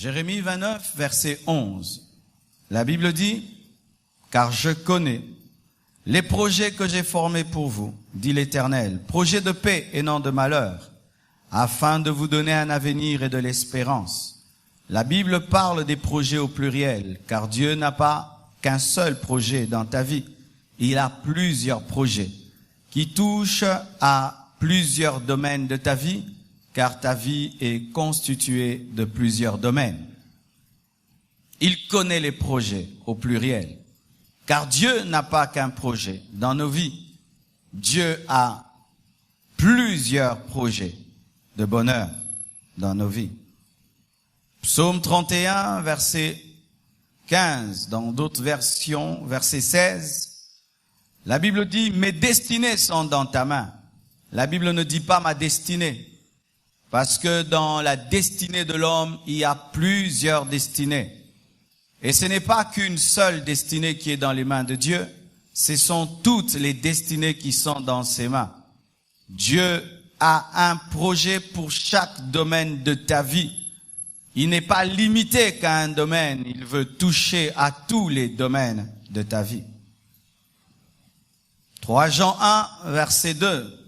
Jérémie 29, verset 11. La Bible dit, « Car je connais les projets que j'ai formés pour vous, dit l'Éternel, projets de paix et non de malheur, afin de vous donner un avenir et de l'espérance. » La Bible parle des projets au pluriel, car Dieu n'a pas qu'un seul projet dans ta vie. Il a plusieurs projets qui touchent à plusieurs domaines de ta vie, car ta vie est constituée de plusieurs domaines. Il connaît les projets au pluriel, car Dieu n'a pas qu'un projet dans nos vies. Dieu a plusieurs projets de bonheur dans nos vies. Psaume 31, verset 15, dans d'autres versions, verset 16, la Bible dit « Mes destinées sont dans ta main ». La Bible ne dit pas « ma destinée ». Parce que dans la destinée de l'homme, il y a plusieurs destinées. Et ce n'est pas qu'une seule destinée qui est dans les mains de Dieu. Ce sont toutes les destinées qui sont dans ses mains. Dieu a un projet pour chaque domaine de ta vie. Il n'est pas limité qu'à un domaine. Il veut toucher à tous les domaines de ta vie. 3 Jean 1, verset 2.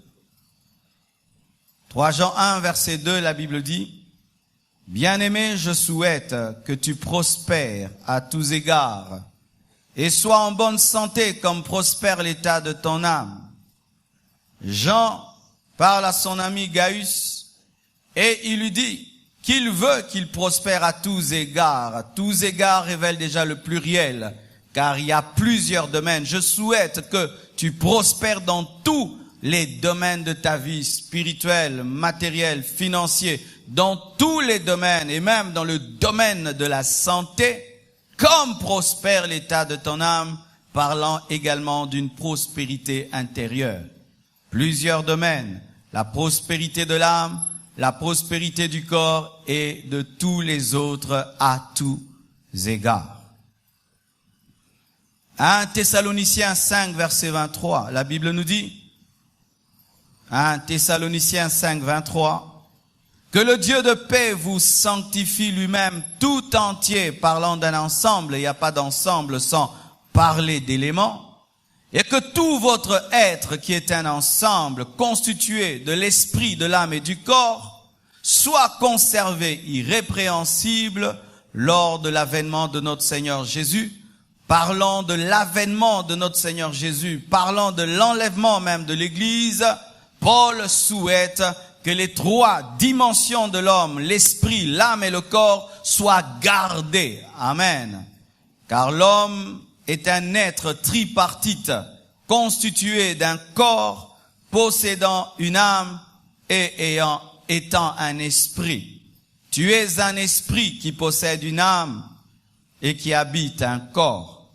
3 Jean 1, verset 2, la Bible dit, « Bien-aimé, je souhaite que tu prospères à tous égards et sois en bonne santé comme prospère l'état de ton âme. » Jean parle à son ami Gaius et il lui dit qu'il veut qu'il prospère à tous égards. Tous égards révèle déjà le pluriel, car il y a plusieurs domaines. Je souhaite que tu prospères dans tous les domaines de ta vie, spirituelle, matérielle, financier, dans tous les domaines, et même dans le domaine de la santé, comme prospère l'état de ton âme, parlant également d'une prospérité intérieure. Plusieurs domaines, la prospérité de l'âme, la prospérité du corps et de tous les autres à tous égards. 1 Thessaloniciens 5, verset 23, la Bible nous dit, 1 Thessaloniciens 5, 23, « Que le Dieu de paix vous sanctifie lui-même tout entier, parlant d'un ensemble, il n'y a pas d'ensemble sans parler d'éléments, et que tout votre être qui est un ensemble constitué de l'esprit, de l'âme et du corps, soit conservé irrépréhensible lors de l'avènement de notre Seigneur Jésus. » Parlant de l'avènement de notre Seigneur Jésus, parlant de l'enlèvement même de l'Église, Paul souhaite que les 3 dimensions de l'homme, l'esprit, l'âme et le corps, soient gardées. Amen. Car l'homme est un être tripartite, constitué d'un corps, possédant une âme et étant un esprit. Tu es un esprit qui possède une âme et qui habite un corps.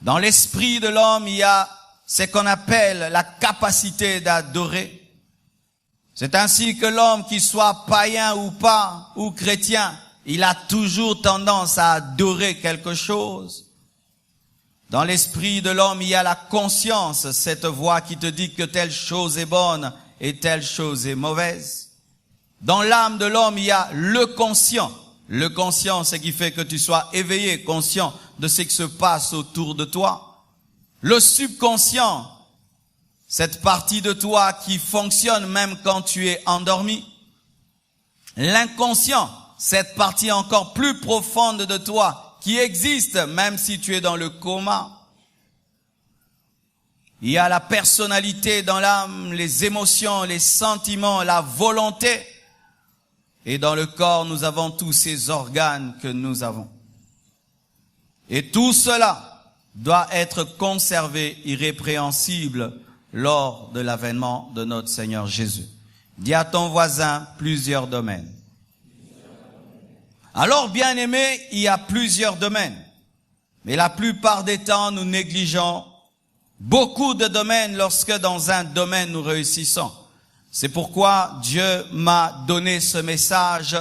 Dans l'esprit de l'homme, il y a ce qu'on appelle la capacité d'adorer. C'est ainsi que l'homme, qu'il soit païen ou pas, ou chrétien, il a toujours tendance à adorer quelque chose. Dans l'esprit de l'homme, il y a la conscience, cette voix qui te dit que telle chose est bonne et telle chose est mauvaise. Dans l'âme de l'homme, il y a le conscient. Le conscient, c'est qui fait que tu sois éveillé, conscient de ce qui se passe autour de toi. Le subconscient, cette partie de toi qui fonctionne même quand tu es endormi. L'inconscient, cette partie encore plus profonde de toi qui existe même si tu es dans le coma. Il y a la personnalité dans l'âme, les émotions, les sentiments, la volonté. Et dans le corps, nous avons tous ces organes que nous avons. Et tout cela doit être conservé irrépréhensible lors de l'avènement de notre Seigneur Jésus. Dis à ton voisin plusieurs domaines. Alors, bien aimé, il y a plusieurs domaines. Mais la plupart des temps, nous négligeons beaucoup de domaines lorsque dans un domaine nous réussissons. C'est pourquoi Dieu m'a donné ce message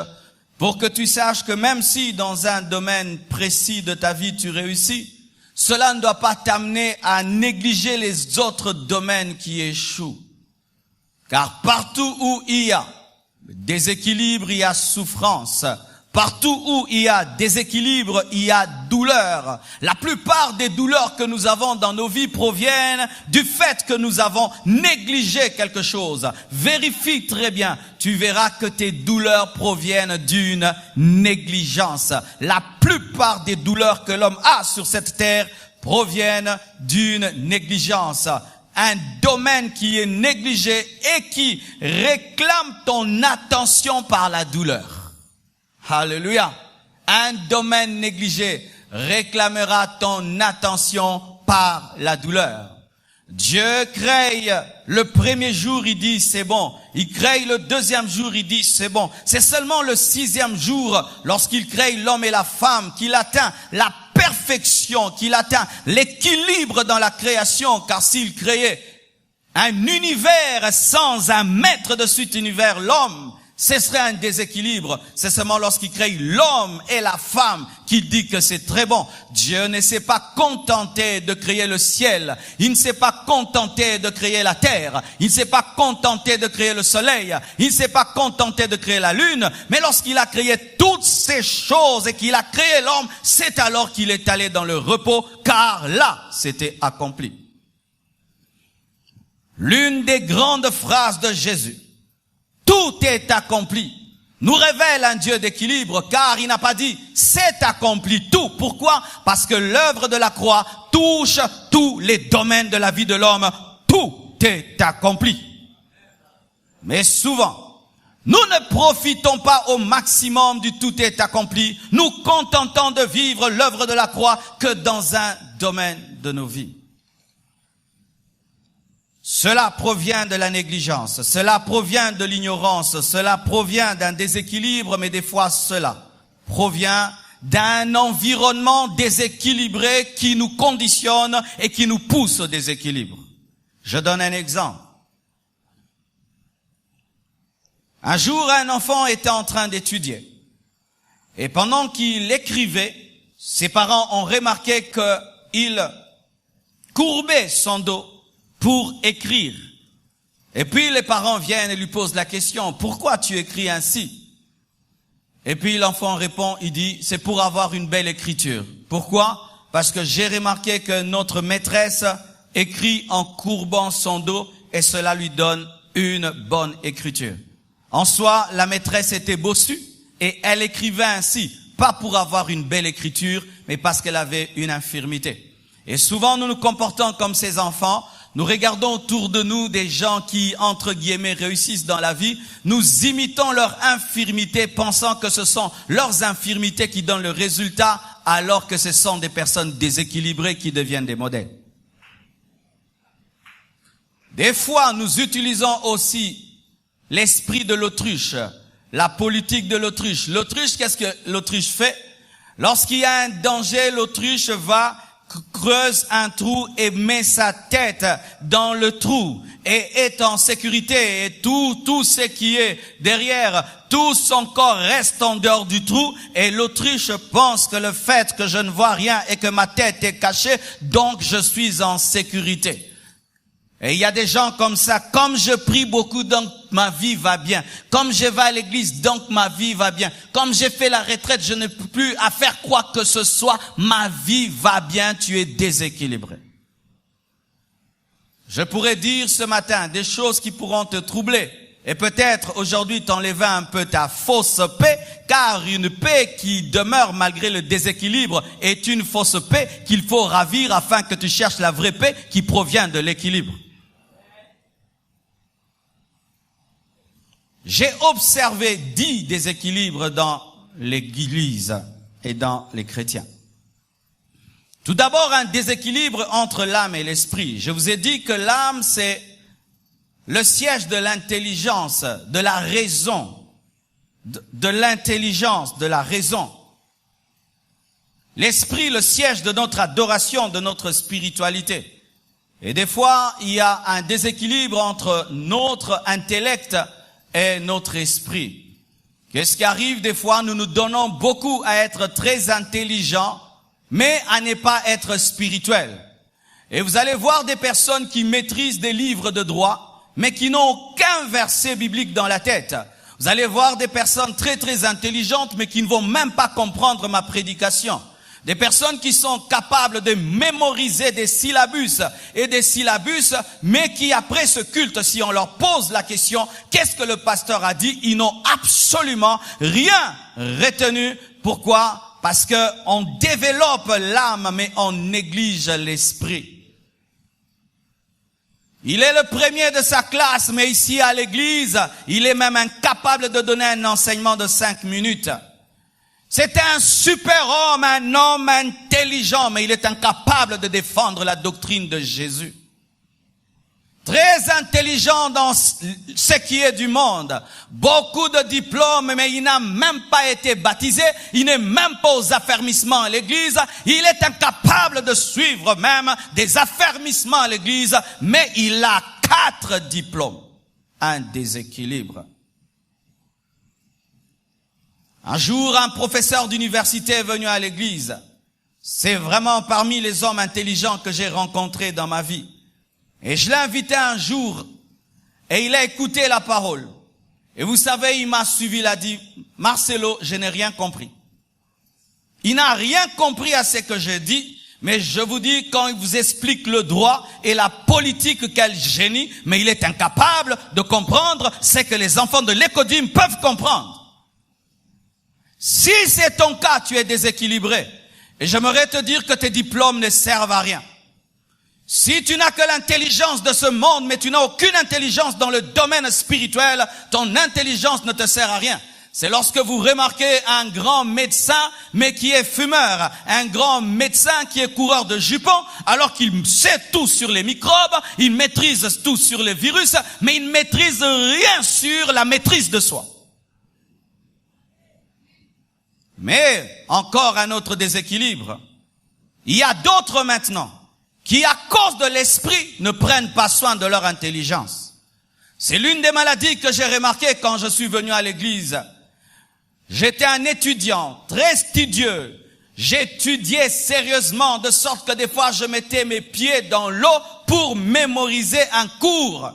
pour que tu saches que même si dans un domaine précis de ta vie tu réussis, cela ne doit pas t'amener à négliger les autres domaines qui échouent. Car partout où il y a déséquilibre, il y a souffrance. Partout où il y a déséquilibre, il y a douleur. La plupart des douleurs que nous avons dans nos vies proviennent du fait que nous avons négligé quelque chose. Vérifie très bien. Tu verras que tes douleurs proviennent d'une négligence. La plupart des douleurs que l'homme a sur cette terre proviennent d'une négligence. Un domaine qui est négligé et qui réclame ton attention par la douleur. Alléluia. Un domaine négligé réclamera ton attention par la douleur. Dieu crée le premier jour, il dit c'est bon. Il crée le deuxième jour, il dit c'est bon. C'est seulement le sixième jour, lorsqu'il crée l'homme et la femme, qu'il atteint la perfection, qu'il atteint l'équilibre dans la création. Car s'il créait un univers sans un maître de cet univers, l'homme, ce serait un déséquilibre. C'est seulement lorsqu'il crée l'homme et la femme qu'il dit que c'est très bon. Dieu ne s'est pas contenté de créer le ciel. Il ne s'est pas contenté de créer la terre. Il ne s'est pas contenté de créer le soleil. Il ne s'est pas contenté de créer la lune. Mais lorsqu'il a créé toutes ces choses et qu'il a créé l'homme, c'est alors qu'il est allé dans le repos, car là, c'était accompli. L'une des grandes phrases de Jésus, tout est accompli, nous révèle un Dieu d'équilibre, car il n'a pas dit c'est accompli tout. Pourquoi? Parce que l'œuvre de la croix touche tous les domaines de la vie de l'homme. Tout est accompli. Mais souvent, nous ne profitons pas au maximum du tout est accompli. Nous contentons de vivre l'œuvre de la croix que dans un domaine de nos vies. Cela provient de la négligence, cela provient de l'ignorance, cela provient d'un déséquilibre, mais des fois cela provient d'un environnement déséquilibré qui nous conditionne et qui nous pousse au déséquilibre. Je donne un exemple. Un jour, un enfant était en train d'étudier. Et pendant qu'il écrivait, ses parents ont remarqué qu'il courbait son dos pour écrire. Et puis les parents viennent et lui posent la question, pourquoi tu écris ainsi? Et puis l'enfant répond, il dit, c'est pour avoir une belle écriture. Pourquoi? Parce que j'ai remarqué que notre maîtresse écrit en courbant son dos et cela lui donne une bonne écriture. En soi, la maîtresse était bossue et elle écrivait ainsi, pas pour avoir une belle écriture, mais parce qu'elle avait une infirmité. Et souvent nous nous comportons comme ces enfants. Nous regardons autour de nous des gens qui, entre guillemets, réussissent dans la vie. Nous imitons leur infirmité, pensant que ce sont leurs infirmités qui donnent le résultat, alors que ce sont des personnes déséquilibrées qui deviennent des modèles. Des fois, nous utilisons aussi l'esprit de l'autruche, la politique de l'autruche. L'autruche, qu'est-ce que l'autruche fait? Lorsqu'il y a un danger, l'autruche creuse un trou et met sa tête dans le trou et est en sécurité et tout ce qui est derrière, tout son corps reste en dehors du trou et l'autruche pense que le fait que je ne vois rien et que ma tête est cachée, donc je suis en sécurité. Et il y a des gens comme ça, comme je prie beaucoup, donc ma vie va bien. Comme je vais à l'église, donc ma vie va bien. Comme j'ai fait la retraite, je n'ai plus à faire quoi que ce soit, ma vie va bien, tu es déséquilibré. Je pourrais dire ce matin des choses qui pourront te troubler. Et peut-être aujourd'hui t'enlever un peu ta fausse paix, car une paix qui demeure malgré le déséquilibre est une fausse paix qu'il faut ravir afin que tu cherches la vraie paix qui provient de l'équilibre. J'ai observé 10 déséquilibres dans l'Église et dans les chrétiens. Tout d'abord, un déséquilibre entre l'âme et l'esprit. Je vous ai dit que l'âme, c'est le siège de l'intelligence, de la raison, de l'intelligence, de la raison. L'esprit, le siège de notre adoration, de notre spiritualité. Et des fois, il y a un déséquilibre entre notre intellect et notre esprit. Qu'est-ce qui arrive? Des fois, nous nous donnons beaucoup à être très intelligents, mais à ne pas être spirituels. Et vous allez voir des personnes qui maîtrisent des livres de droit, mais qui n'ont aucun verset biblique dans la tête. Vous allez voir des personnes très très intelligentes, mais qui ne vont même pas comprendre ma prédication. Des personnes qui sont capables de mémoriser des syllabus et des syllabus, mais qui après ce culte, si on leur pose la question, qu'est-ce que le pasteur a dit, ils n'ont absolument rien retenu. Pourquoi? Parce que on développe l'âme, mais on néglige l'esprit. Il est le premier de sa classe, mais ici à l'église, il est même incapable de donner un enseignement de 5 minutes. C'est un super homme, un homme intelligent, mais il est incapable de défendre la doctrine de Jésus. Très intelligent dans ce qui est du monde. Beaucoup de diplômes, mais il n'a même pas été baptisé. Il n'est même pas aux affermissements à l'église. Il est incapable de suivre même des affermissements à l'église, mais il a 4 diplômes. Un déséquilibre. Un jour, un professeur d'université est venu à l'église. C'est vraiment parmi les hommes intelligents que j'ai rencontrés dans ma vie. Et je l'ai invité un jour, et il a écouté la parole. Et vous savez, il m'a suivi, il a dit, Marcelo, je n'ai rien compris. Il n'a rien compris à ce que j'ai dit, mais je vous dis, quand il vous explique le droit et la politique, quel génie, mais il est incapable de comprendre ce que les enfants de l'Écodime peuvent comprendre. Si c'est ton cas, tu es déséquilibré. Et j'aimerais te dire que tes diplômes ne servent à rien. Si tu n'as que l'intelligence de ce monde, mais tu n'as aucune intelligence dans le domaine spirituel, ton intelligence ne te sert à rien. C'est lorsque vous remarquez un grand médecin, mais qui est fumeur, un grand médecin qui est coureur de jupons, alors qu'il sait tout sur les microbes, il maîtrise tout sur les virus, mais il ne maîtrise rien sur la maîtrise de soi. Mais encore un autre déséquilibre. Il y a d'autres maintenant qui, à cause de l'esprit, ne prennent pas soin de leur intelligence. C'est l'une des maladies que j'ai remarquées quand je suis venu à l'église. J'étais un étudiant très studieux. J'étudiais sérieusement, de sorte que des fois je mettais mes pieds dans l'eau pour mémoriser un cours.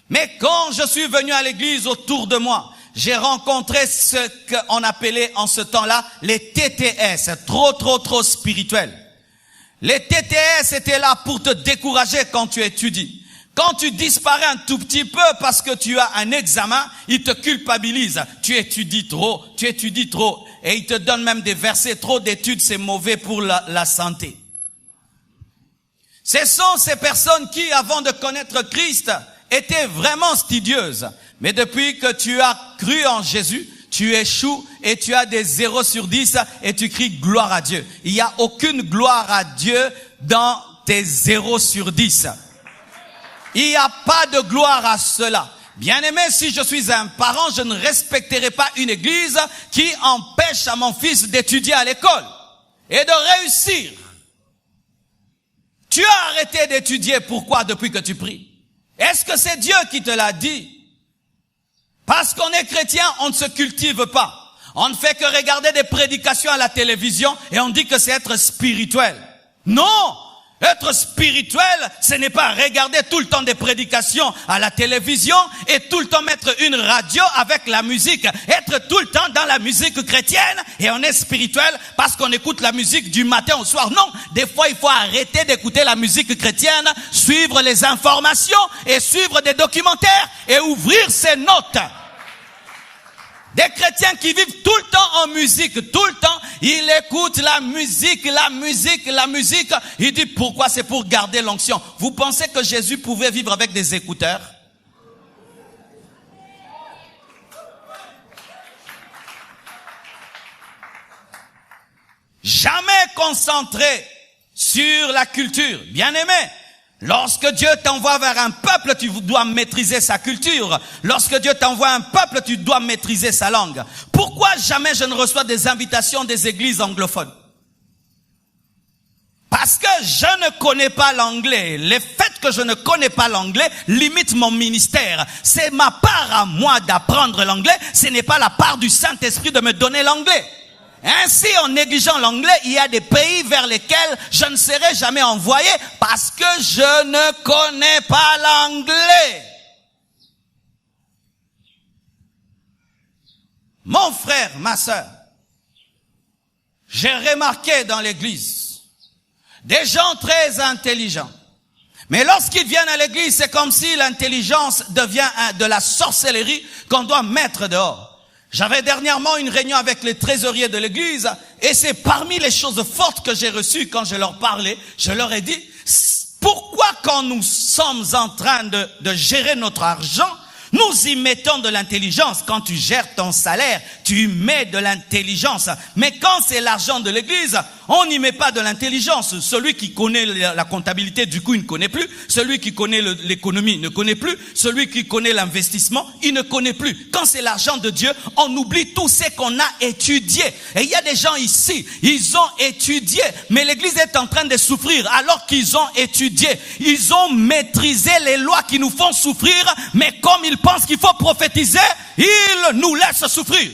Mais quand je suis venu à l'église, autour de moi, j'ai rencontré ce qu'on appelait en ce temps-là les TTS, trop spirituels. Les TTS étaient là pour te décourager quand tu étudies. Quand tu disparais un tout petit peu parce que tu as un examen, ils te culpabilisent. Tu étudies trop. Et ils te donnent même des versets. Trop d'études, c'est mauvais pour la santé. Ce sont ces personnes qui, avant de connaître Christ, étaient vraiment studieuses. Mais depuis que tu as cru en Jésus, tu échoues et tu as des 0 sur 10 et tu cries gloire à Dieu. Il n'y a aucune gloire à Dieu dans tes 0 sur 10. Il n'y a pas de gloire à cela. Bien-aimé, si je suis un parent, je ne respecterai pas une église qui empêche à mon fils d'étudier à l'école et de réussir. Tu as arrêté d'étudier, pourquoi depuis que tu pries? Est-ce que c'est Dieu qui te l'a dit? Parce qu'on est chrétien, on ne se cultive pas. On ne fait que regarder des prédications à la télévision et on dit que c'est être spirituel. Non! Être spirituel, ce n'est pas regarder tout le temps des prédications à la télévision et tout le temps mettre une radio avec la musique. Être tout le temps dans la musique chrétienne et on est spirituel parce qu'on écoute la musique du matin au soir. Non, des fois il faut arrêter d'écouter la musique chrétienne, suivre les informations et suivre des documentaires et ouvrir ses notes. Des chrétiens qui vivent tout le temps en musique, tout le temps, ils écoutent la musique. Il dit pourquoi? C'est pour garder l'onction. Vous pensez que Jésus pouvait vivre avec des écouteurs? Jamais concentré sur la culture. Bien-aimé, lorsque Dieu t'envoie vers un peuple, tu dois maîtriser sa culture. Lorsque Dieu t'envoie un peuple, tu dois maîtriser sa langue. Pourquoi jamais je ne reçois des invitations des églises anglophones? Parce que je ne connais pas l'anglais. Le fait que je ne connais pas l'anglais limite mon ministère. C'est ma part à moi d'apprendre l'anglais. Ce n'est pas la part du Saint-Esprit de me donner l'anglais. Ainsi, en négligeant l'anglais, il y a des pays vers lesquels je ne serai jamais envoyé parce que je ne connais pas l'anglais. Mon frère, ma sœur, j'ai remarqué dans l'église des gens très intelligents. Mais lorsqu'ils viennent à l'église, c'est comme si l'intelligence devient de la sorcellerie qu'on doit mettre dehors. J'avais dernièrement une réunion avec les trésoriers de l'église et c'est parmi les choses fortes que j'ai reçues quand je leur parlais. Je leur ai dit, pourquoi quand nous sommes en train de gérer notre argent, nous y mettons de l'intelligence. Quand tu gères ton salaire, tu y mets de l'intelligence. Mais quand c'est l'argent de l'église, on n'y met pas de l'intelligence. Celui qui connaît la comptabilité, du coup, il ne connaît plus. Celui qui connaît l'économie ne connaît plus. Celui qui connaît l'investissement, il ne connaît plus. Quand c'est l'argent de Dieu, on oublie tout ce qu'on a étudié. Et il y a des gens ici, ils ont étudié, mais l'église est en train de souffrir alors qu'ils ont étudié. Ils ont maîtrisé les lois qui nous font souffrir, mais comme ils pensent qu'il faut prophétiser, ils nous laissent souffrir.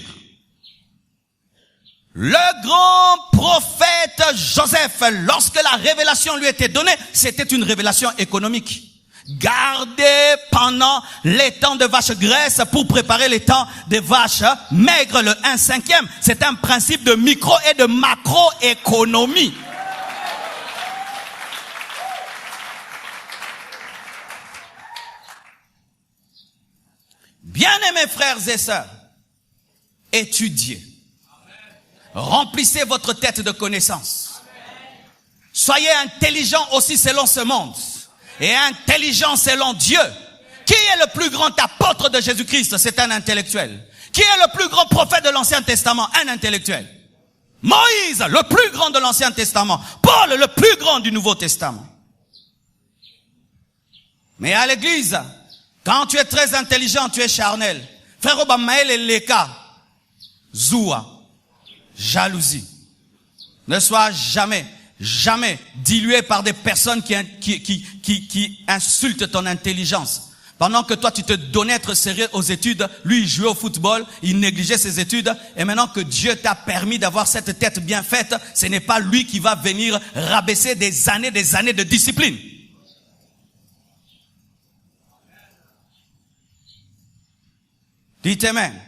Le grand prophète Joseph, lorsque la révélation lui était donnée, c'était une révélation économique. Gardez pendant les temps de vaches graisses pour préparer les temps de vaches maigres, le 1/5. C'est un principe de micro et de macroéconomie. Bien-aimés frères et sœurs, étudiez. Remplissez votre tête de connaissances. Soyez intelligents aussi selon ce monde. Et intelligents selon Dieu. Qui est le plus grand apôtre de Jésus-Christ? C'est un intellectuel. Qui est le plus grand prophète de l'Ancien Testament? Un intellectuel. Moïse, le plus grand de l'Ancien Testament. Paul, le plus grand du Nouveau Testament. Mais à l'église, quand tu es très intelligent, tu es charnel. Frère Obamael et Leka, Zoua. Jalousie. Ne sois jamais dilué par des personnes qui insultent ton intelligence. Pendant que toi, tu te donnais être sérieux aux études, lui, il jouait au football, il négligeait ses études. Et maintenant que Dieu t'a permis d'avoir cette tête bien faite, ce n'est pas lui qui va venir rabaisser des années de discipline. Dites Amen.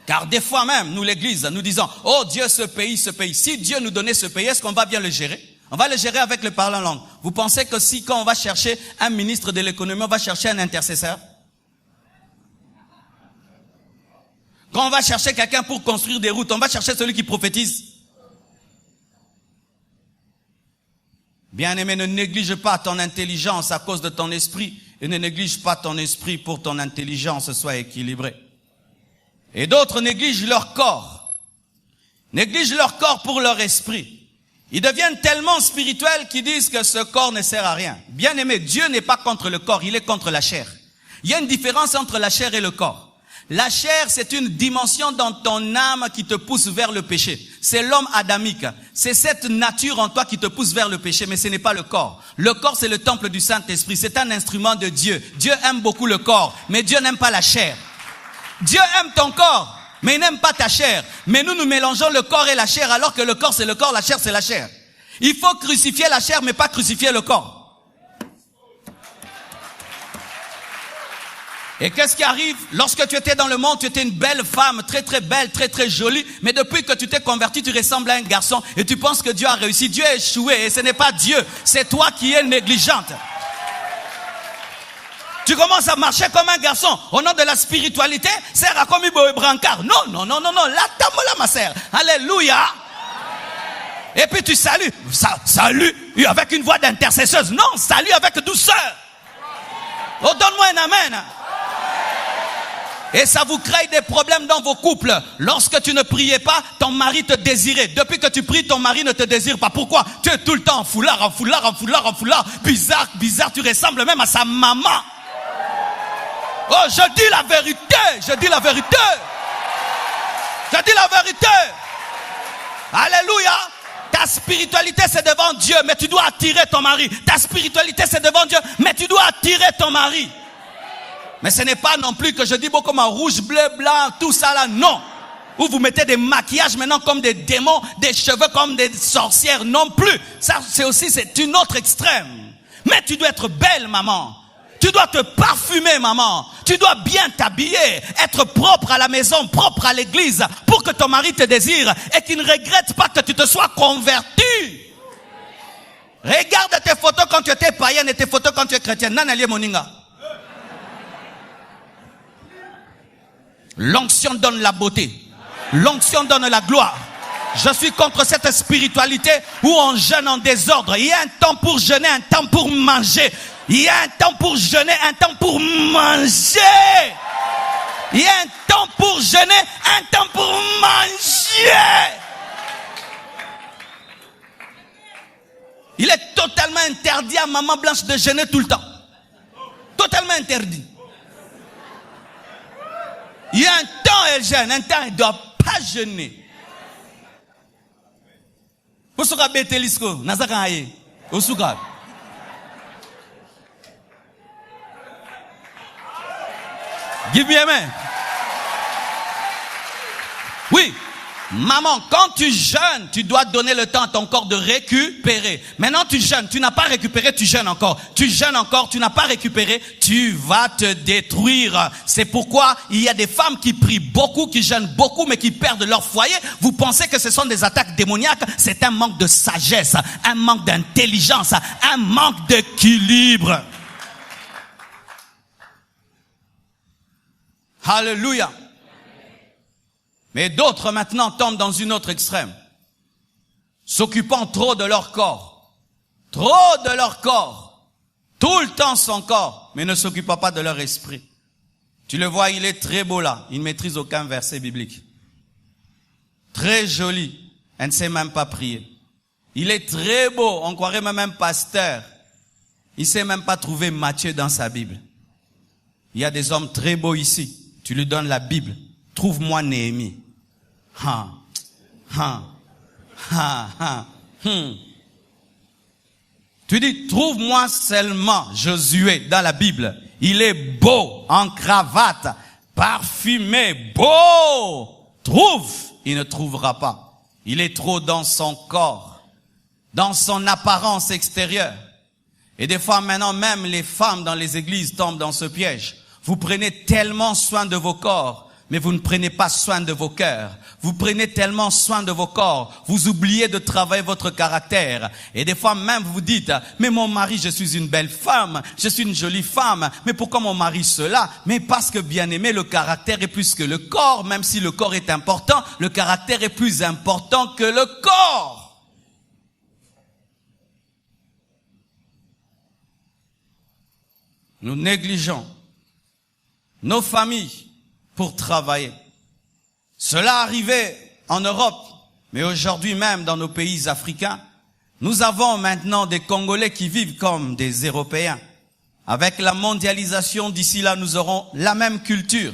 Car des fois même, nous l'église, nous disons, oh Dieu, ce pays. Si Dieu nous donnait ce pays, est-ce qu'on va bien le gérer? On va le gérer avec le parler en langue. Vous pensez que si quand on va chercher un ministre de l'économie, on va chercher un intercesseur? Quand on va chercher quelqu'un pour construire des routes, on va chercher celui qui prophétise? Bien-aimé, ne néglige pas ton intelligence à cause de ton esprit et ne néglige pas ton esprit pour ton intelligence soit équilibrée. Et d'autres négligent leur corps. Négligent leur corps pour leur esprit. Ils deviennent tellement spirituels qu'ils disent que ce corps ne sert à rien. Bien aimé, Dieu n'est pas contre le corps, il est contre la chair. Il y a une différence entre la chair et le corps. La chair, c'est une dimension dans ton âme qui te pousse vers le péché. C'est l'homme adamique. C'est cette nature en toi qui te pousse vers le péché, mais ce n'est pas le corps. Le corps, c'est le temple du Saint-Esprit. C'est un instrument de Dieu. Dieu aime beaucoup le corps, mais Dieu n'aime pas la chair. Dieu aime ton corps, mais il n'aime pas ta chair. Mais nous mélangeons le corps et la chair, alors que le corps c'est le corps, la chair c'est la chair. Il faut crucifier la chair, mais pas crucifier le corps. Et qu'est-ce qui arrive? Lorsque tu étais dans le monde, tu étais une belle femme, très très belle, très très jolie. Mais depuis que tu t'es converti, tu ressembles à un garçon. Et tu penses que Dieu a réussi. Dieu a échoué, et ce n'est pas Dieu. C'est toi qui es négligente. Tu commences à marcher comme un garçon. Au nom de la spiritualité, c'est à comme un brancard. Non. La tamola, ma sœur. Alléluia. Et puis tu salues. Salut avec une voix d'intercesseuse. Non, salut avec douceur. Oh, donne-moi un amen. Et ça vous crée des problèmes dans vos couples. Lorsque tu ne priais pas, ton mari te désirait. Depuis que tu pries, ton mari ne te désire pas. Pourquoi? Tu es tout le temps en foulard. Bizarre, tu ressembles même à sa maman. Oh, je dis la vérité. Alléluia. Ta spiritualité, c'est devant Dieu, mais tu dois attirer ton mari. Ta spiritualité, c'est devant Dieu, mais tu dois attirer ton mari. Mais ce n'est pas non plus que je dis beaucoup comme rouge, bleu, blanc, tout ça là, non. Ou vous mettez des maquillages maintenant comme des démons, des cheveux comme des sorcières, non plus. Ça, c'est une autre extrême. Mais tu dois être belle, maman. Tu dois te parfumer, maman. Tu dois bien t'habiller, être propre à la maison, propre à l'église, pour que ton mari te désire et qu'il ne regrette pas que tu te sois converti. Regarde tes photos quand tu étais païenne et tes photos quand tu es chrétienne. Nanali Moninga. L'onction donne la beauté. L'onction donne la gloire. Je suis contre cette spiritualité où on jeûne en désordre. Il y a un temps pour jeûner, un temps pour manger. Il y a un temps pour jeûner, un temps pour manger. Il y a un temps pour jeûner, un temps pour manger. Il est totalement interdit à maman blanche de jeûner tout le temps. Totalement interdit. Il y a un temps elle jeûne, un temps elle ne doit pas jeûner. Osuka betelisko, nazaka aye. Osuka. Give me amen. Oui. Maman, quand tu jeûnes, tu dois donner le temps à ton corps de récupérer. Maintenant, tu jeûnes, tu n'as pas récupéré, tu jeûnes encore. Tu jeûnes encore, tu n'as pas récupéré, tu vas te détruire. C'est pourquoi il y a des femmes qui prient beaucoup, qui jeûnent beaucoup, mais qui perdent leur foyer. Vous pensez que ce sont des attaques démoniaques? C'est un manque de sagesse, un manque d'intelligence, un manque d'équilibre. Alléluia. Mais d'autres maintenant tombent dans une autre extrême, s'occupant trop de leur corps, trop de leur corps, tout le temps son corps, mais ne s'occupant pas de leur esprit. Tu le vois, il est très beau là, il ne maîtrise aucun verset biblique. Très joli, elle ne sait même pas prier. Il est très beau, on croirait même un pasteur. Il ne sait même pas trouver Matthieu dans sa Bible. Il y a des hommes très beaux ici, tu lui donnes la Bible. Trouve-moi Néhémie. Tu dis, trouve-moi seulement Josué dans la Bible. Il est beau, en cravate, parfumé, beau. Trouve, il ne trouvera pas. Il est trop dans son corps, dans son apparence extérieure. Et des fois maintenant, même les femmes dans les églises tombent dans ce piège. Vous prenez tellement soin de vos corps, mais vous ne prenez pas soin de vos cœurs. Vous prenez tellement soin de vos corps, vous oubliez de travailler votre caractère. Et des fois même vous dites, mais mon mari, je suis une belle femme, je suis une jolie femme, mais pourquoi mon mari cela? Mais parce que bien aimé, le caractère est plus que le corps, même si le corps est important, le caractère est plus important que le corps. Nous négligeons nos familles pour travailler. Cela arrivait en Europe, mais aujourd'hui même dans nos pays africains, nous avons maintenant des Congolais qui vivent comme des Européens. Avec la mondialisation, d'ici là, nous aurons la même culture.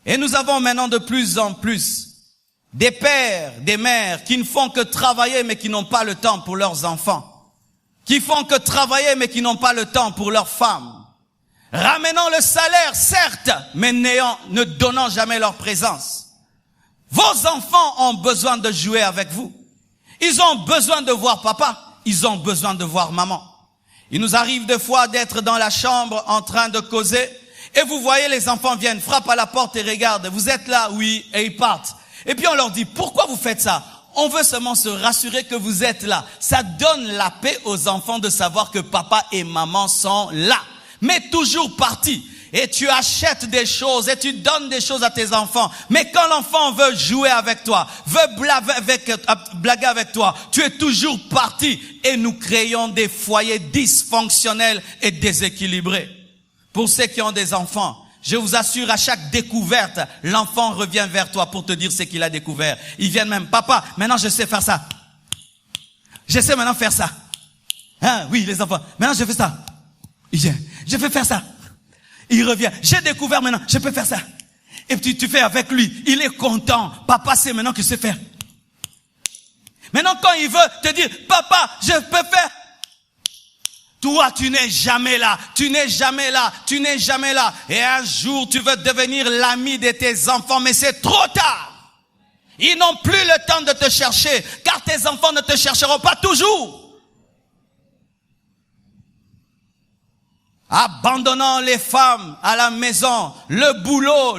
Et nous avons maintenant de plus en plus des pères, des mères qui ne font que travailler mais qui n'ont pas le temps pour leurs enfants. Qui font que travailler mais qui n'ont pas le temps pour leurs femmes. Ramenant le salaire, certes, mais ne donnant jamais leur présence. Vos enfants ont besoin de jouer avec vous. Ils ont besoin de voir papa. Ils ont besoin de voir maman. Il nous arrive des fois d'être dans la chambre en train de causer. Et vous voyez, les enfants viennent, frappent à la porte et regardent. Vous êtes là, oui, et ils partent. Et puis on leur dit, pourquoi vous faites ça? On veut seulement se rassurer que vous êtes là. Ça donne la paix aux enfants de savoir que papa et maman sont là. Mais toujours parti. Et tu achètes des choses et tu donnes des choses à tes enfants. Mais quand l'enfant veut jouer avec toi, veut blaguer avec toi, tu es toujours parti. Et nous créons des foyers dysfonctionnels et déséquilibrés. Pour ceux qui ont des enfants, je vous assure, à chaque découverte, l'enfant revient vers toi pour te dire ce qu'il a découvert. Ils viennent même, papa, maintenant je sais faire ça. Je sais maintenant faire ça. Hein, oui, les enfants, maintenant je fais ça. Il vient, je peux faire ça. Il revient, j'ai découvert maintenant, je peux faire ça. Et puis tu fais avec lui, il est content. Papa sait maintenant qu'il sait faire. Maintenant quand il veut te dire, papa, je peux faire. Toi, tu n'es jamais là, tu n'es jamais là, tu n'es jamais là. Et un jour, tu veux devenir l'ami de tes enfants, mais c'est trop tard. Ils n'ont plus le temps de te chercher, car tes enfants ne te chercheront pas toujours. abandonnant les femmes à la maison, le boulot.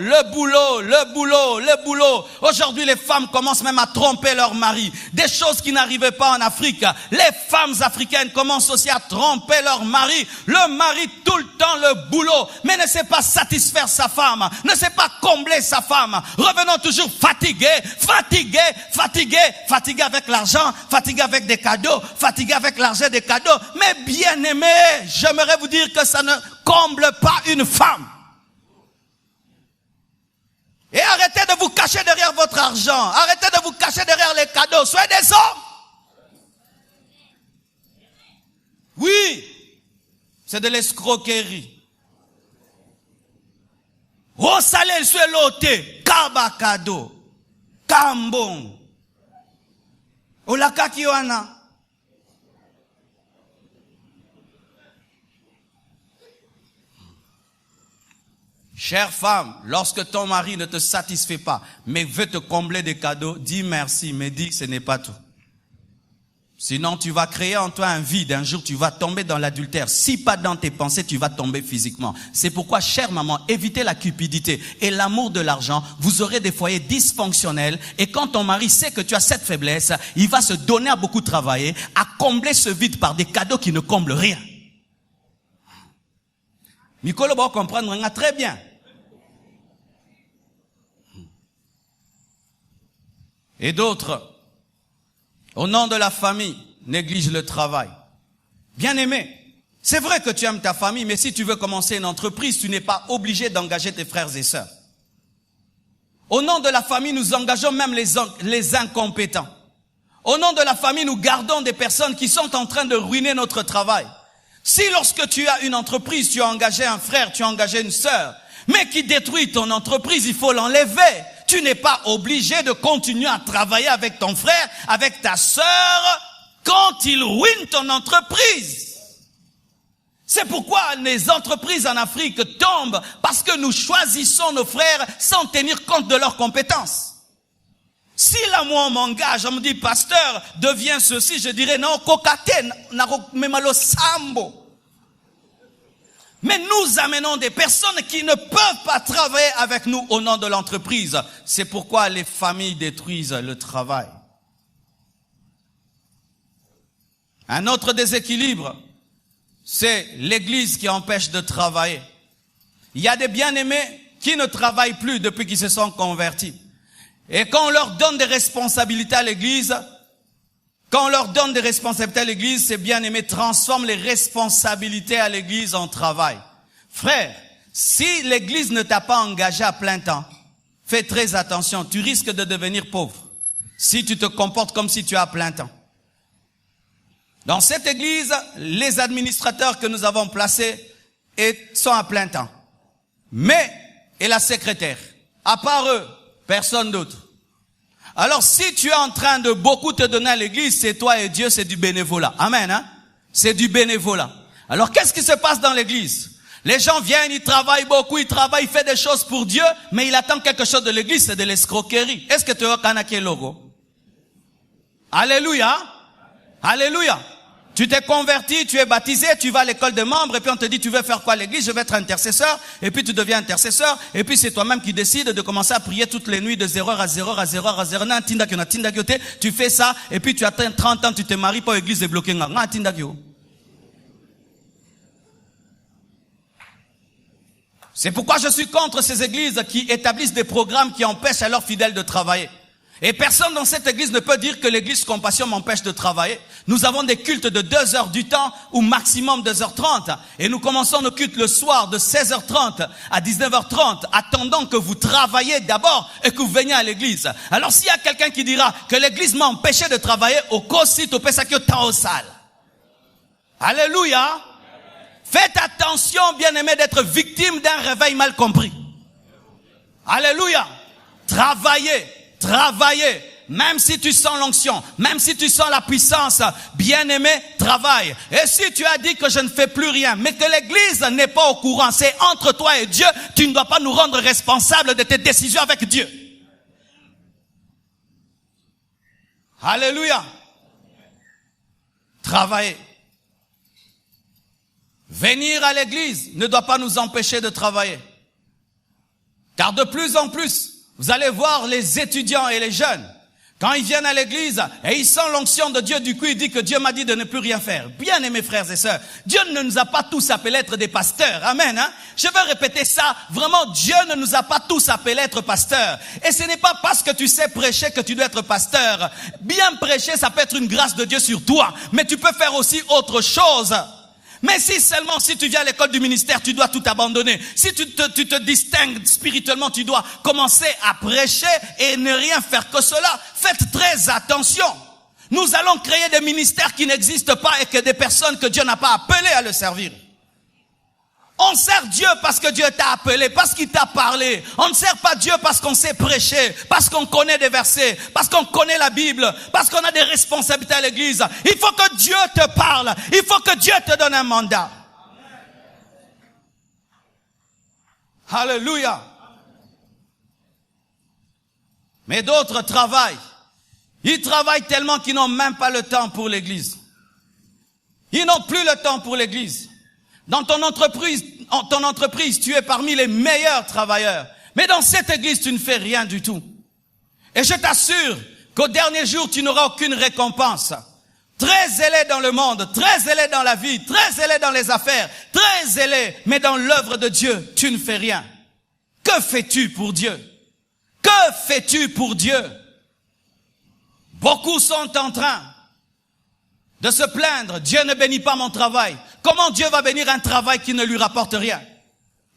Aujourd'hui, les femmes commencent même à tromper leur mari. Des choses qui n'arrivaient pas en Afrique. Les femmes africaines commencent aussi à tromper leur mari. Le mari, tout le temps, le boulot, mais ne sait pas satisfaire sa femme, ne sait pas combler sa femme. Revenons toujours fatigués avec l'argent, fatigués avec des cadeaux, fatigués avec l'argent des cadeaux. Mais bien aimés, j'aimerais vous dire que ça ne comble pas une femme. Et arrêtez de vous cacher derrière votre argent. Arrêtez de vous cacher derrière les cadeaux. Soyez des hommes. Oui, c'est de l'escroquerie. Rosalé sur l'ôté, kabakado, kambon. Olaka kiwana. Chère femme, lorsque ton mari ne te satisfait pas, mais veut te combler des cadeaux, dis merci, mais dis que ce n'est pas tout. Sinon, tu vas créer en toi un vide. Un jour, tu vas tomber dans l'adultère. Si pas dans tes pensées, tu vas tomber physiquement. C'est pourquoi, chère maman, évitez la cupidité et l'amour de l'argent. Vous aurez des foyers dysfonctionnels. Et quand ton mari sait que tu as cette faiblesse, il va se donner à beaucoup travailler, à combler ce vide par des cadeaux qui ne comblent rien. Nicolo va comprendre très bien. Et d'autres, au nom de la famille, négligent le travail. Bien-aimé, c'est vrai que tu aimes ta famille, mais si tu veux commencer une entreprise, tu n'es pas obligé d'engager tes frères et sœurs. Au nom de la famille, nous engageons même les incompétents. Au nom de la famille, nous gardons des personnes qui sont en train de ruiner notre travail. Si lorsque tu as une entreprise, tu as engagé un frère, tu as engagé une sœur, mais qui détruit ton entreprise, il faut l'enlever. Tu n'es pas obligé de continuer à travailler avec ton frère, avec ta sœur, quand il ruine ton entreprise. C'est pourquoi les entreprises en Afrique tombent, parce que nous choisissons nos frères sans tenir compte de leurs compétences. Si là, moi, on m'engage, on me dit, pasteur, deviens ceci, je dirais, non, kokate, memalo sambo. Mais nous amenons des personnes qui ne peuvent pas travailler avec nous au nom de l'entreprise. C'est pourquoi les familles détruisent le travail. Un autre déséquilibre, c'est l'église qui empêche de travailler. Il y a des bien-aimés qui ne travaillent plus depuis qu'ils se sont convertis. Et quand on leur donne des responsabilités à l'église, ces bien-aimés transforment les responsabilités à l'église en travail. Frère, si l'église ne t'a pas engagé à plein temps, fais très attention, tu risques de devenir pauvre si tu te comportes comme si tu as plein temps. Dans cette église, les administrateurs que nous avons placés sont à plein temps. Et la secrétaire, à part eux, personne d'autre. Alors, si tu es en train de beaucoup te donner à l'église, c'est toi et Dieu, c'est du bénévolat. Amen, hein? C'est du bénévolat. Alors, qu'est-ce qui se passe dans l'église? Les gens viennent, ils travaillent beaucoup, ils font des choses pour Dieu, mais ils attendent quelque chose de l'église, c'est de l'escroquerie. Est-ce que tu as un logo? Alléluia. Alléluia. Tu t'es converti, tu es baptisé, tu vas à l'école des membres, et puis on te dit, tu veux faire quoi à l'église? Je vais être intercesseur, et puis tu deviens intercesseur, et puis c'est toi-même qui décides de commencer à prier toutes les nuits de 0h à 0h à 0h à 0h, tu fais ça, et puis tu atteins 30 ans, tu te maries pas, l'église est bloquée. C'est pourquoi je suis contre ces églises qui établissent des programmes qui empêchent à leurs fidèles de travailler. Et personne dans cette église ne peut dire que l'église Compassion m'empêche de travailler. Nous avons des cultes de 2 heures du temps ou maximum 2h30. Et nous commençons nos cultes le soir de 16h30 à 19h30, attendant que vous travaillez d'abord et que vous veniez à l'église. Alors s'il y a quelqu'un qui dira que l'église m'a empêché de travailler, au cosit au pesakio temps au salle. Alléluia. Faites attention, bien-aimés, d'être victime d'un réveil mal compris. Alléluia. Travaillez. Même si tu sens l'onction, même si tu sens la puissance, bien-aimé, travaille. Et si tu as dit que je ne fais plus rien, mais que l'église n'est pas au courant, c'est entre toi et Dieu, tu ne dois pas nous rendre responsables de tes décisions avec Dieu. Alléluia. Travaillez. venir à l'église ne doit pas nous empêcher de travailler. Car de plus en plus, vous allez voir les étudiants et les jeunes, quand ils viennent à l'église et ils sentent l'onction de Dieu, du coup ils disent que Dieu m'a dit de ne plus rien faire. Bien aimés frères et sœurs, Dieu ne nous a pas tous appelés à être des pasteurs. Amen. Je vais répéter ça. Vraiment, Dieu ne nous a pas tous appelés à être pasteurs. Et ce n'est pas parce que tu sais prêcher que tu dois être pasteur. Bien prêcher, ça peut être une grâce de Dieu sur toi. Mais tu peux faire aussi autre chose. Mais si tu viens à l'école du ministère, tu dois tout abandonner. Si tu te distingues spirituellement, tu dois commencer à prêcher et ne rien faire que cela. Faites très attention. Nous allons créer des ministères qui n'existent pas et que des personnes que Dieu n'a pas appelées à le servir. On sert Dieu parce que Dieu t'a appelé, parce qu'il t'a parlé. On ne sert pas Dieu parce qu'on sait prêcher, parce qu'on connaît des versets, parce qu'on connaît la Bible, parce qu'on a des responsabilités à l'église. Il faut que Dieu te parle. Il faut que Dieu te donne un mandat. Alléluia. Mais d'autres travaillent. Ils travaillent tellement qu'ils n'ont même pas le temps pour l'église. Ils n'ont plus le temps pour l'église. Dans ton entreprise, tu es parmi les meilleurs travailleurs. Mais dans cette église, tu ne fais rien du tout. Et je t'assure qu'au dernier jour, tu n'auras aucune récompense. Très zélé dans le monde, très zélé dans la vie, très zélé dans les affaires, très zélé, mais dans l'œuvre de Dieu, tu ne fais rien. Que fais-tu pour Dieu? Que fais-tu pour Dieu? Beaucoup sont en train de se plaindre. Dieu ne bénit pas mon travail. Comment Dieu va bénir un travail qui ne lui rapporte rien?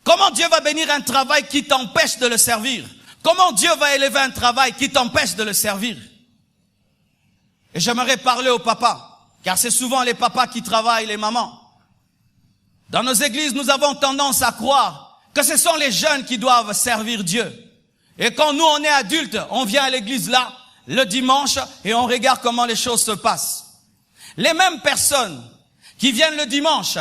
Comment Dieu va bénir un travail qui t'empêche de le servir? Comment Dieu va élever un travail qui t'empêche de le servir? Et j'aimerais parler aux papas, car c'est souvent les papas qui travaillent, les mamans. Dans nos églises, nous avons tendance à croire que ce sont les jeunes qui doivent servir Dieu. Et quand nous, on est adultes, on vient à l'église là, le dimanche, et on regarde comment les choses se passent. Les mêmes personnes qui viennent le dimanche,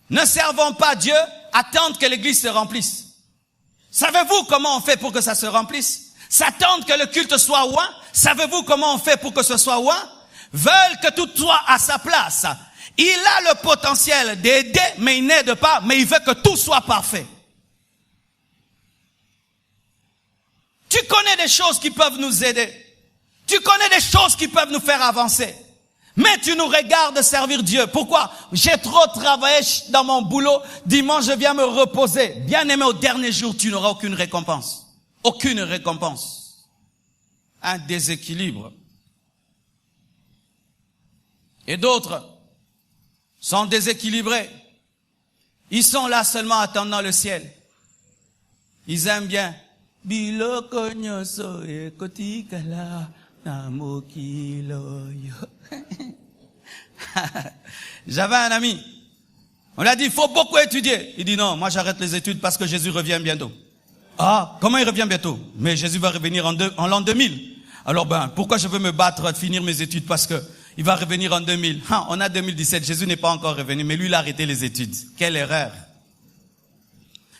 ne servant pas Dieu, attendent que l'église se remplisse. Savez-vous comment on fait pour que ça se remplisse? S'attendent que le culte soit oint. Savez-vous comment on fait pour que ce soit oint? Veulent que tout soit à sa place. Il a le potentiel d'aider, mais il n'aide pas, mais il veut que tout soit parfait. Tu connais des choses qui peuvent nous aider. Tu connais des choses qui peuvent nous faire avancer. Mais tu nous regardes servir Dieu. Pourquoi? J'ai trop travaillé dans mon boulot. Dimanche, je viens me reposer. Bien aimé, au dernier jour, tu n'auras aucune récompense. Aucune récompense. Un déséquilibre. Et d'autres sont déséquilibrés. Ils sont là seulement attendant le ciel. Ils aiment bien. Biloko nyoso e kotikala namokilo yo. J'avais un ami. On lui a dit, il faut beaucoup étudier. Il dit non, moi j'arrête les études parce que Jésus revient bientôt. Ah, comment il revient bientôt? Mais Jésus va revenir en l'an 2000. Alors pourquoi je veux me battre, finir mes études? Parce que il va revenir en 2000. On a 2017, Jésus n'est pas encore revenu, mais lui il a arrêté les études. Quelle erreur.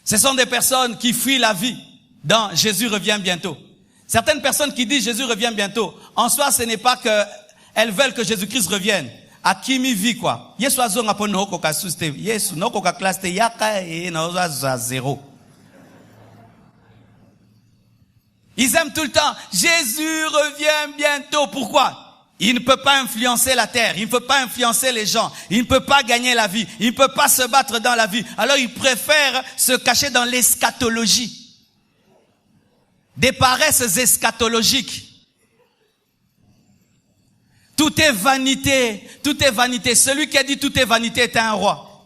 Ce sont des personnes qui fuient la vie dans Jésus revient bientôt. Certaines personnes qui disent Jésus revient bientôt, en soi ce n'est pas que elles veulent que Jésus-Christ revienne. À kimi vit quoi? Yesu azonga po no ko ka suste. Yesu no ko ka classe te yaka et no za zéro. Ils aiment tout le temps Jésus revient bientôt. Pourquoi? Il ne peut pas influencer la terre, il ne peut pas influencer les gens, il ne peut pas gagner la vie, il ne peut pas se battre dans la vie. Alors il préfère se cacher dans l'eschatologie. Des paresses eschatologiques. Tout est vanité, tout est vanité. Celui qui a dit tout est vanité était un roi.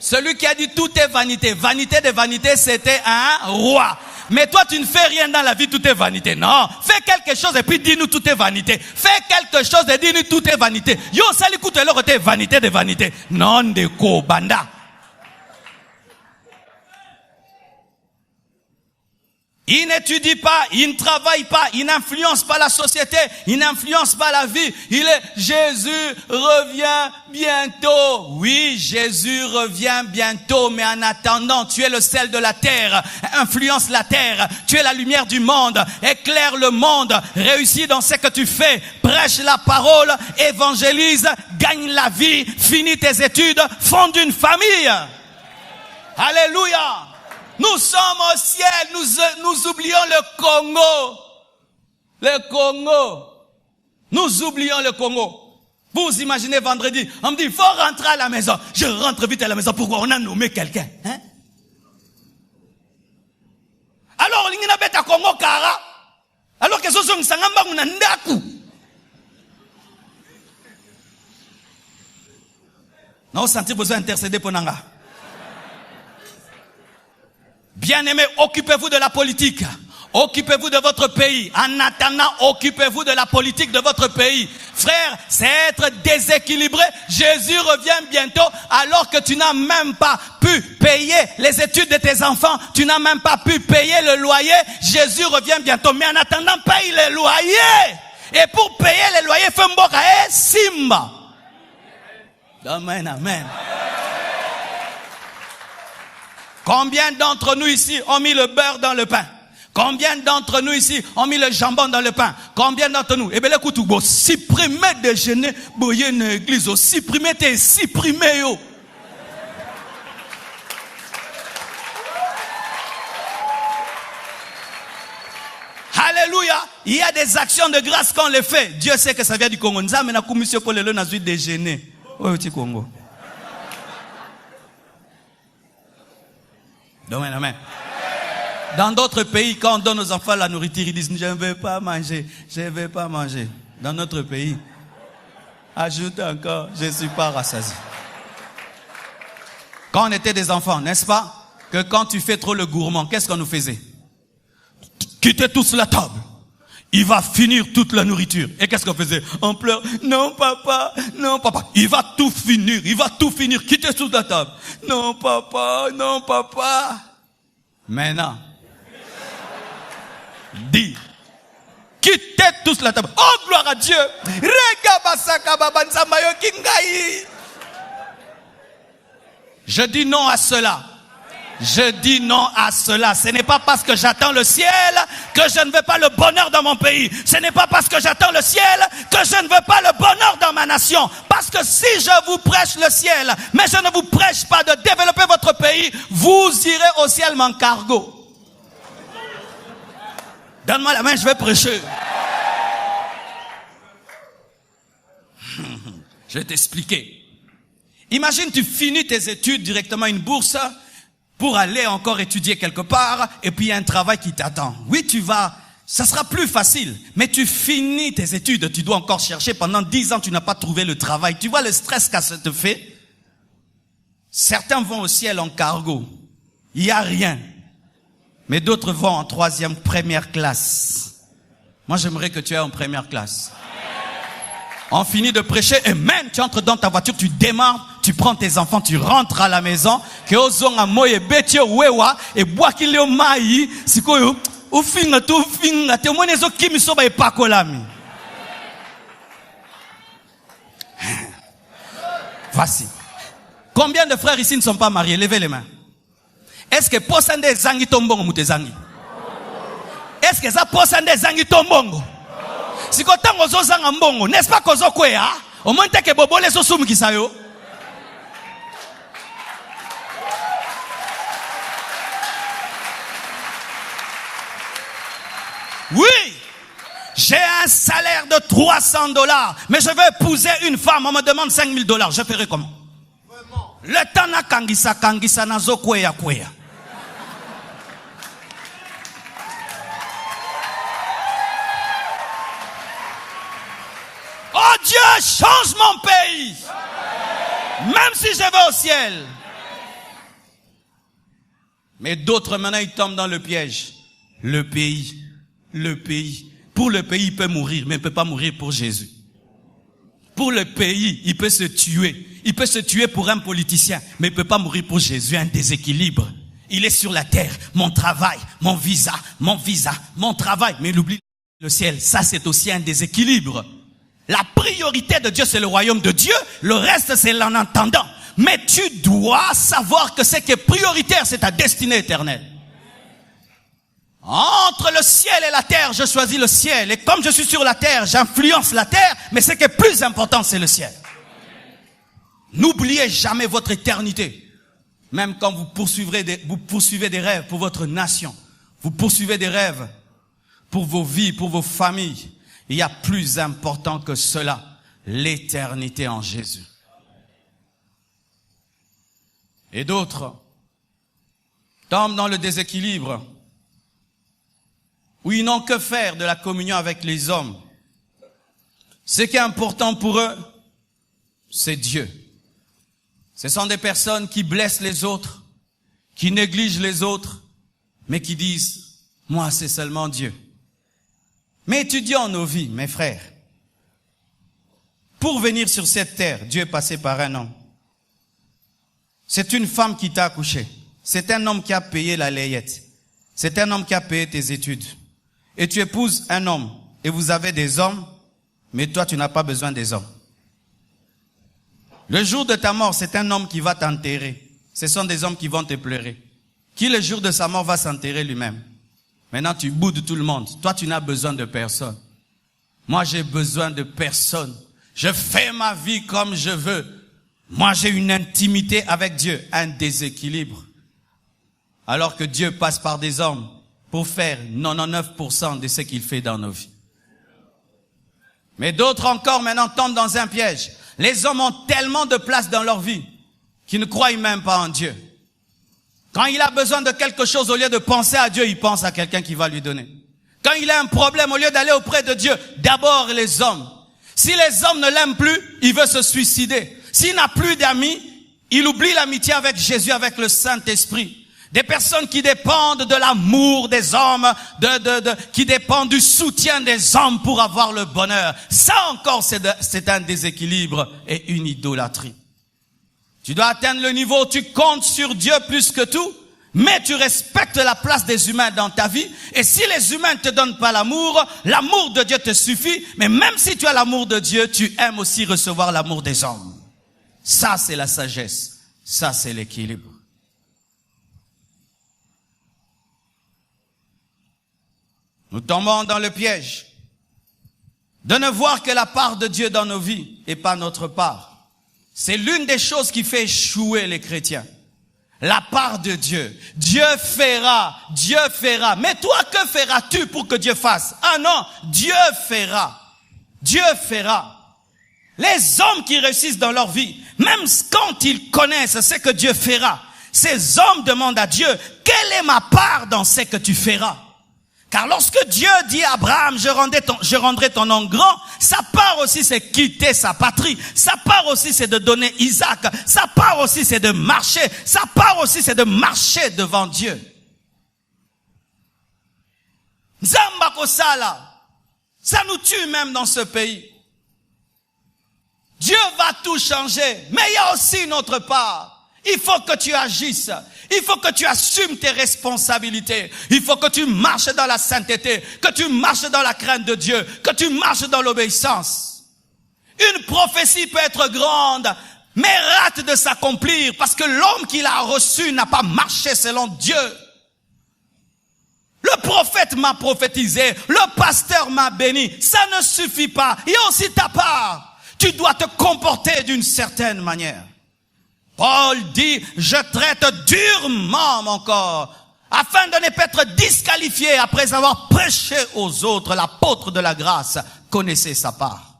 Celui qui a dit tout est vanité, vanité de vanité, c'était un roi. Mais toi, tu ne fais rien dans la vie, tout est vanité. Non, fais quelque chose et puis dis-nous tout est vanité. Fais quelque chose et dis-nous tout est vanité. Yo, ça l'écoute alors que vanité de vanité. Non de ko banda. Il n'étudie pas, il ne travaille pas, il n'influence pas la société, il n'influence pas la vie. Il est Jésus revient bientôt. Oui, Jésus revient bientôt, mais en attendant, tu es le sel de la terre, influence la terre, tu es la lumière du monde, éclaire le monde, réussis dans ce que tu fais, prêche la parole, évangélise, gagne la vie, finis tes études, fonde une famille. Alléluia. Nous sommes au ciel, nous oublions le Congo. Le Congo. Nous oublions le Congo. Vous imaginez vendredi, on me dit, il faut rentrer à la maison. Je rentre vite à la maison. Pourquoi? On a nommé quelqu'un. Hein? Alors, on a bête à Congo Kara. Alors que ce sont des sangamba ou nandaku. Non, sentez besoin d'intercéder pour Nanga. Bien-aimés, occupez-vous de la politique. Occupez-vous de votre pays. En attendant, occupez-vous de la politique de votre pays. Frère, c'est être déséquilibré. Jésus revient bientôt alors que tu n'as même pas pu payer les études de tes enfants. Tu n'as même pas pu payer le loyer. Jésus revient bientôt. Mais en attendant, paye les loyers. Et pour payer les loyers, fais mboka et simba. Amen, amen. Combien d'entre nous ici ont mis le beurre dans le pain? Combien d'entre nous ici ont mis le jambon dans le pain? Combien d'entre nous? Eh bien, écoute, vous supprimez déjeuner, boyer une église, supprimez tes supprimés, yo. Alléluia. Il y a des actions de grâce qu'on les fait. Dieu sait que ça vient du Congo. Nous avons une commission pour le nazi déjeuner. Oh, petit Congo. Amen, amen. Dans d'autres pays, quand on donne aux enfants la nourriture, ils disent, je ne veux pas manger, je ne veux pas manger. Dans notre pays, ajoute encore, je ne suis pas rassasié. Quand on était des enfants, n'est-ce pas, que quand tu fais trop le gourmand, qu'est-ce qu'on nous faisait? Quittez tous la table. Il va finir toute la nourriture. Et qu'est-ce qu'on faisait? On pleure. Non, papa. Non, papa. Il va tout finir. Il va tout finir. Quittez toute la table. Non, papa. Non, papa. Maintenant. Dis. Quittez tous la table. Oh, gloire à Dieu. Je dis non à cela. Je dis non à cela. Ce n'est pas parce que j'attends le ciel que je ne veux pas le bonheur dans mon pays. Ce n'est pas parce que j'attends le ciel que je ne veux pas le bonheur dans ma nation. Parce que si je vous prêche le ciel, mais je ne vous prêche pas de développer votre pays, vous irez au ciel mon cargo. Donne-moi la main, je vais prêcher. Je vais t'expliquer. Imagine, tu finis tes études directement une bourse pour aller encore étudier quelque part, et puis il y a un travail qui t'attend. Oui, tu vas, ça sera plus facile, mais tu finis tes études, tu dois encore chercher, pendant 10 ans, tu n'as pas trouvé le travail. Tu vois le stress que ça te fait? Certains vont au ciel en cargo, il n'y a rien. Mais d'autres vont en troisième, première classe. Moi, j'aimerais que tu ailles en première classe. On finit de prêcher et même tu entres dans ta voiture, tu démarres, tu prends tes enfants, tu rentres à la maison. Que ozonga moye beti wewa et bois qu'il y mai sikoyo ufinga tu finga te monezo kimi soba e pakolami. Voici. Combien de frères ici ne sont pas mariés? Levez les mains. Est-ce que posande zangi tombongo mutezangi? Est-ce que ça posande zangi tombongo? Si kotango zozanga mbongo, n'est-ce pas kozo kwea? Au moins que bobole so sumi kisayo. Oui, j'ai un salaire de $300, mais je veux épouser une femme, on me demande $5,000. Je ferai comment? Le temps na kangisa nazo kwea. Oh Dieu, change mon pays. Même si je vais au ciel. Mais d'autres maintenant ils tombent dans le piège. Le pays. Pour le pays, il peut mourir, mais il ne peut pas mourir pour Jésus. Pour le pays, il peut se tuer. Il peut se tuer pour un politicien, mais il ne peut pas mourir pour Jésus. Un déséquilibre. Il est sur la terre. Mon travail, mon visa, mon travail. Mais il oublie le ciel. Ça, c'est aussi un déséquilibre. La priorité de Dieu, c'est le royaume de Dieu. Le reste, c'est l'en entendant. Mais tu dois savoir que ce qui est prioritaire, c'est ta destinée éternelle. Entre le ciel et la terre, je choisis le ciel. Et comme je suis sur la terre, j'influence la terre. Mais ce qui est plus important, c'est le ciel. N'oubliez jamais votre éternité. Même quand vous poursuivez des rêves pour votre nation, vous poursuivez des rêves pour vos vies, pour vos familles. Il y a plus important que cela, l'éternité en Jésus. Et d'autres tombent dans le déséquilibre où ils n'ont que faire de la communion avec les hommes. Ce qui est important pour eux, c'est Dieu. Ce sont des personnes qui blessent les autres, qui négligent les autres, mais qui disent, moi c'est seulement Dieu. Mais étudions nos vies, mes frères. Pour venir sur cette terre, Dieu est passé par un homme. C'est une femme qui t'a accouché. C'est un homme qui a payé la layette. C'est un homme qui a payé tes études. Et tu épouses un homme. Et vous avez des hommes, mais toi tu n'as pas besoin des hommes. Le jour de ta mort, c'est un homme qui va t'enterrer. Ce sont des hommes qui vont te pleurer. Qui le jour de sa mort va s'enterrer lui-même. Maintenant tu boudes tout le monde. Toi tu n'as besoin de personne. Moi j'ai besoin de personne. Je fais ma vie comme je veux. Moi j'ai une intimité avec Dieu. Un déséquilibre. Alors que Dieu passe par des hommes pour faire 99% de ce qu'il fait dans nos vies. Mais d'autres encore maintenant tombent dans un piège. Les hommes ont tellement de place dans leur vie qu'ils ne croient même pas en Dieu. Quand il a besoin de quelque chose, au lieu de penser à Dieu, il pense à quelqu'un qui va lui donner. Quand il a un problème, au lieu d'aller auprès de Dieu, d'abord les hommes. Si les hommes ne l'aiment plus, il veut se suicider. S'il n'a plus d'amis, il oublie l'amitié avec Jésus, avec le Saint-Esprit. Des personnes qui dépendent de l'amour des hommes, qui dépendent du soutien des hommes pour avoir le bonheur. Ça encore, c'est un déséquilibre et une idolâtrie. Tu dois atteindre le niveau où tu comptes sur Dieu plus que tout, mais tu respectes la place des humains dans ta vie. Et si les humains ne te donnent pas l'amour de Dieu te suffit. Mais même si tu as l'amour de Dieu, tu aimes aussi recevoir l'amour des hommes. Ça, c'est la sagesse. Ça, c'est l'équilibre. Nous tombons dans le piège de ne voir que la part de Dieu dans nos vies et pas notre part. C'est l'une des choses qui fait échouer les chrétiens. La part de Dieu. Dieu fera. Mais toi, que feras-tu pour que Dieu fasse? Ah non, Dieu fera. Dieu fera. Les hommes qui réussissent dans leur vie, même quand ils connaissent ce que Dieu fera, ces hommes demandent à Dieu, quelle est ma part dans ce que tu feras? Car lorsque Dieu dit à Abraham, je rendrai ton nom grand, sa part aussi c'est quitter sa patrie. Sa part aussi c'est de donner Isaac. Sa part aussi c'est de marcher. Sa part aussi c'est de marcher devant Dieu. Nzamba kosala. Ça nous tue même dans ce pays. Dieu va tout changer. Mais il y a aussi une autre part. Il faut que tu agisses. Il faut que tu assumes tes responsabilités. Il faut que tu marches dans la sainteté, que tu marches dans la crainte de Dieu, que tu marches dans l'obéissance. Une prophétie peut être grande, mais rate de s'accomplir parce que l'homme qui l'a reçu n'a pas marché selon Dieu. Le prophète m'a prophétisé, le pasteur m'a béni. Ça ne suffit pas. Il y a aussi ta part. Tu dois te comporter d'une certaine manière. Paul dit, je traite durement mon corps, afin de ne pas être disqualifié après avoir prêché aux autres. L'apôtre de la grâce connaissait sa part.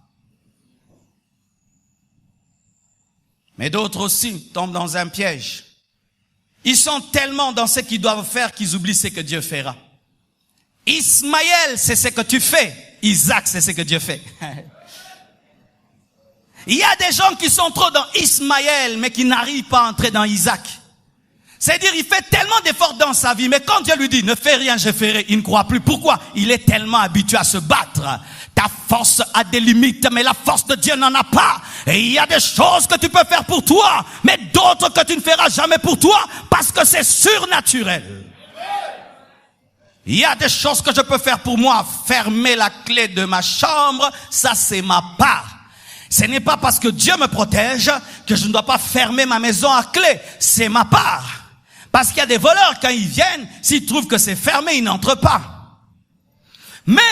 Mais d'autres aussi tombent dans un piège. Ils sont tellement dans ce qu'ils doivent faire qu'ils oublient ce que Dieu fera. Ismaël, c'est ce que tu fais. Isaac, c'est ce que Dieu fait. Il y a des gens qui sont trop dans Ismaël, mais qui n'arrivent pas à entrer dans Isaac. C'est-à-dire, il fait tellement d'efforts dans sa vie, mais quand Dieu lui dit, ne fais rien, je ferai, il ne croit plus. Pourquoi? Il est tellement habitué à se battre. Ta force a des limites, mais la force de Dieu n'en a pas. Et il y a des choses que tu peux faire pour toi, mais d'autres que tu ne feras jamais pour toi, parce que c'est surnaturel. Il y a des choses que je peux faire pour moi. Fermer la clé de ma chambre, ça c'est ma part. Ce n'est pas parce que Dieu me protège que je ne dois pas fermer ma maison à clé. C'est ma part. Parce qu'il y a des voleurs, quand ils viennent, s'ils trouvent que c'est fermé, ils n'entrent pas. Mais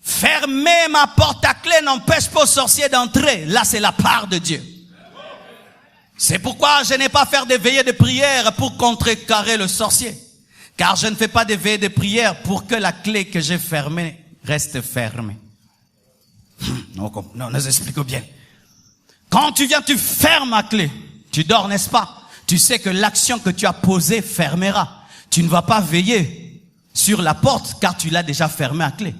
fermer ma porte à clé n'empêche pas aux sorciers d'entrer. Là, c'est la part de Dieu. C'est pourquoi je n'ai pas fait de veillées de prière pour contrecarrer le sorcier. Car je ne fais pas de veillées de prière pour que la clé que j'ai fermée reste fermée. Non, nous expliquons bien. Quand tu viens, tu fermes la clé. Tu dors, n'est-ce pas? Tu sais que l'action que tu as posée fermera. Tu ne vas pas veiller sur la porte car tu l'as déjà fermée à clé.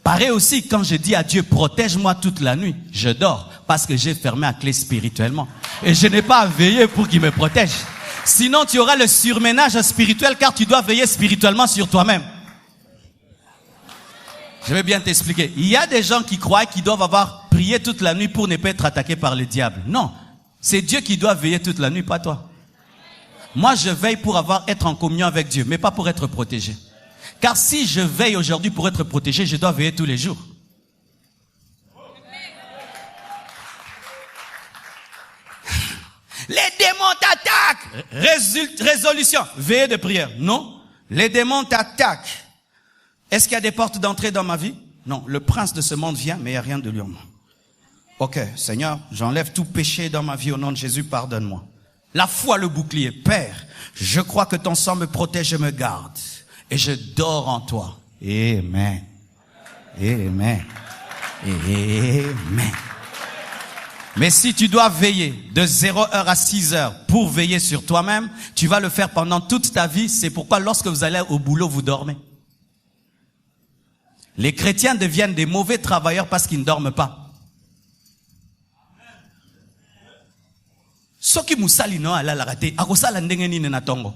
Pareil aussi, quand je dis à Dieu, protège-moi toute la nuit, je dors parce que j'ai fermé à clé spirituellement. Et je n'ai pas à veiller pour qu'il me protège. Sinon, tu auras le surménage spirituel car tu dois veiller spirituellement sur toi-même. Je vais bien t'expliquer. Il y a des gens qui croient qu'ils doivent avoir prié toute la nuit pour ne pas être attaqués par le diable. Non, c'est Dieu qui doit veiller toute la nuit, pas toi. Moi, je veille pour être en communion avec Dieu, mais pas pour être protégé. Car si je veille aujourd'hui pour être protégé, je dois veiller tous les jours. Les démons t'attaquent. Résolution. Veillez de prière. Non. Les démons t'attaquent. Est-ce qu'il y a des portes d'entrée dans ma vie? Non. Le prince de ce monde vient, mais il n'y a rien de lui en moi. Ok, Seigneur, j'enlève tout péché dans ma vie au nom de Jésus, pardonne-moi. La foi, le bouclier. Père, je crois que ton sang me protège et me garde. Et je dors en toi. Amen. Amen. Amen. Mais si tu dois veiller de 0h à 6h pour veiller sur toi-même, tu vas le faire pendant toute ta vie. C'est pourquoi lorsque vous allez au boulot, vous dormez. Les chrétiens deviennent des mauvais travailleurs parce qu'ils ne dorment pas. Soki musali no ala la rate, akosala ndenge nini na tongo.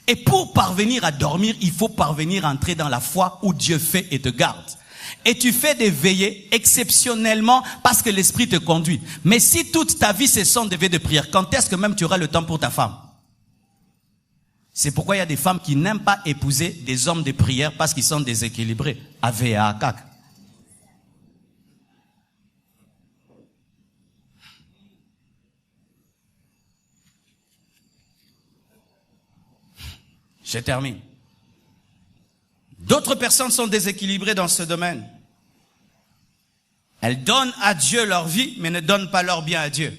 Et pour parvenir à dormir, il faut parvenir à entrer dans la foi où Dieu fait et te garde. Et tu fais des veillées exceptionnellement parce que l'esprit te conduit. Mais si toute ta vie ce sont des veillées de prière, quand est-ce que même tu auras le temps pour ta femme? C'est pourquoi il y a des femmes qui n'aiment pas épouser des hommes de prière parce qu'ils sont déséquilibrés. AVA, CAC. Je termine. D'autres personnes sont déséquilibrées dans ce domaine. Elles donnent à Dieu leur vie, mais ne donnent pas leur bien à Dieu.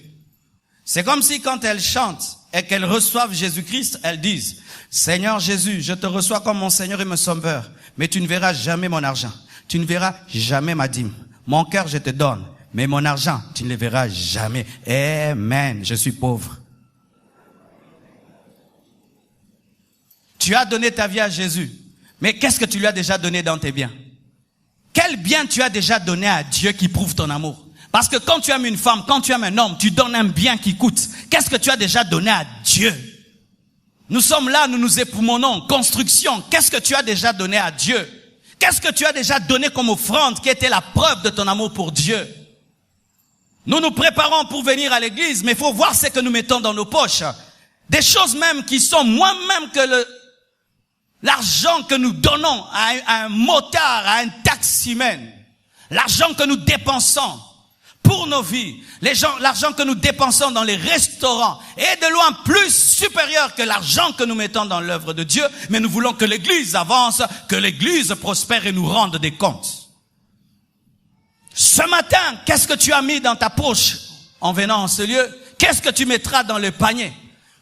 C'est comme si quand elles chantent et qu'elles reçoivent Jésus-Christ, elles disent, Seigneur Jésus, je te reçois comme mon Seigneur et mon Sauveur, mais tu ne verras jamais mon argent. Tu ne verras jamais ma dîme. Mon cœur, je te donne, mais mon argent, tu ne le verras jamais. Amen. Je suis pauvre. Tu as donné ta vie à Jésus. Mais qu'est-ce que tu lui as déjà donné dans tes biens? Quel bien tu as déjà donné à Dieu qui prouve ton amour? Parce que quand tu aimes une femme, quand tu aimes un homme, tu donnes un bien qui coûte. Qu'est-ce que tu as déjà donné à Dieu? Nous sommes là, nous nous époumonons. Construction, qu'est-ce que tu as déjà donné à Dieu? Qu'est-ce que tu as déjà donné comme offrande qui était la preuve de ton amour pour Dieu? Nous nous préparons pour venir à l'église, mais il faut voir ce que nous mettons dans nos poches. Des choses même qui sont moins même que l'argent que nous donnons à un motard, à un taximène, l'argent que nous dépensons pour nos vies, l'argent que nous dépensons dans les restaurants est de loin plus supérieur que l'argent que nous mettons dans l'œuvre de Dieu, mais nous voulons que l'église avance, que l'église prospère et nous rende des comptes. Ce matin, qu'est-ce que tu as mis dans ta poche en venant en ce lieu? Qu'est-ce que tu mettras dans le panier?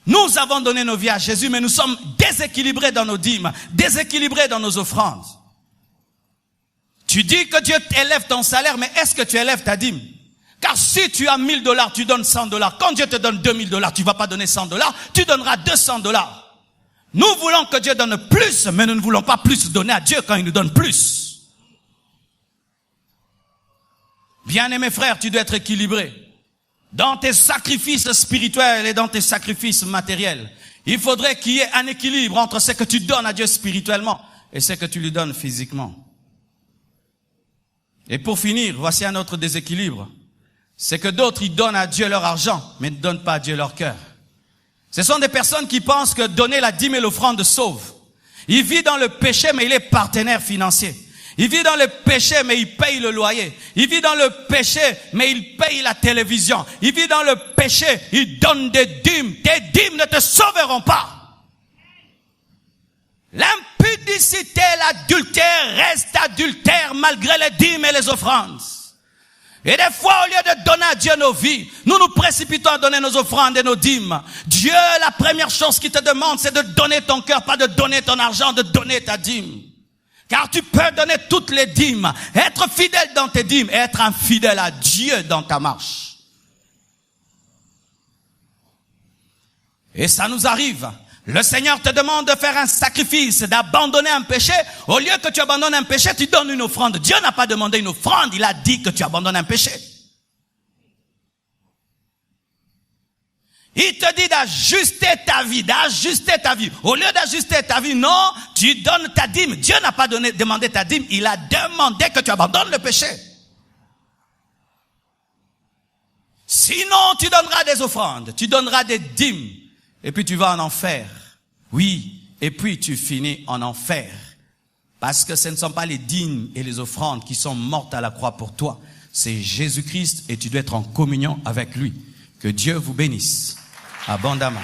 Nous avons donné nos vies à Jésus, mais nous sommes déséquilibrés dans nos dîmes, déséquilibrés dans nos offrandes. Tu dis que Dieu élève ton salaire, mais est-ce que tu élèves ta dîme? Car si tu as $1000, tu donnes $100. Quand Dieu te donne $2000, tu vas pas donner $100, tu donneras $200. Nous voulons que Dieu donne plus, mais nous ne voulons pas plus donner à Dieu quand il nous donne plus. Bien-aimé frère, tu dois être équilibré. Dans tes sacrifices spirituels et dans tes sacrifices matériels, il faudrait qu'il y ait un équilibre entre ce que tu donnes à Dieu spirituellement et ce que tu lui donnes physiquement. Et pour finir, voici un autre déséquilibre. C'est que d'autres, ils donnent à Dieu leur argent, mais ne donnent pas à Dieu leur cœur. Ce sont des personnes qui pensent que donner la dîme et l'offrande sauve. Il vit dans le péché, mais il est partenaire financier. Il vit dans le péché, mais il paye le loyer. Il vit dans le péché, mais il paye la télévision. Il vit dans le péché, il donne des dîmes. Tes dîmes ne te sauveront pas. L'impudicité, l'adultère reste adultère malgré les dîmes et les offrandes. Et des fois, au lieu de donner à Dieu nos vies, nous nous précipitons à donner nos offrandes et nos dîmes. Dieu, la première chose qu'il te demande, c'est de donner ton cœur, pas de donner ton argent, de donner ta dîme. Car tu peux donner toutes les dîmes, être fidèle dans tes dîmes et être infidèle à Dieu dans ta marche. Et ça nous arrive. Le Seigneur te demande de faire un sacrifice, d'abandonner un péché. Au lieu que tu abandonnes un péché, tu donnes une offrande. Dieu n'a pas demandé une offrande, il a dit que tu abandonnes un péché. Il te dit d'ajuster ta vie, Au lieu d'ajuster ta vie, non, tu donnes ta dîme. Dieu n'a pas demandé ta dîme, il a demandé que tu abandonnes le péché. Sinon, tu donneras des offrandes, tu donneras des dîmes. Et puis tu vas en enfer. Oui, et puis tu finis en enfer. Parce que ce ne sont pas les dîmes et les offrandes qui sont mortes à la croix pour toi. C'est Jésus-Christ et tu dois être en communion avec lui. Que Dieu vous bénisse abondamment.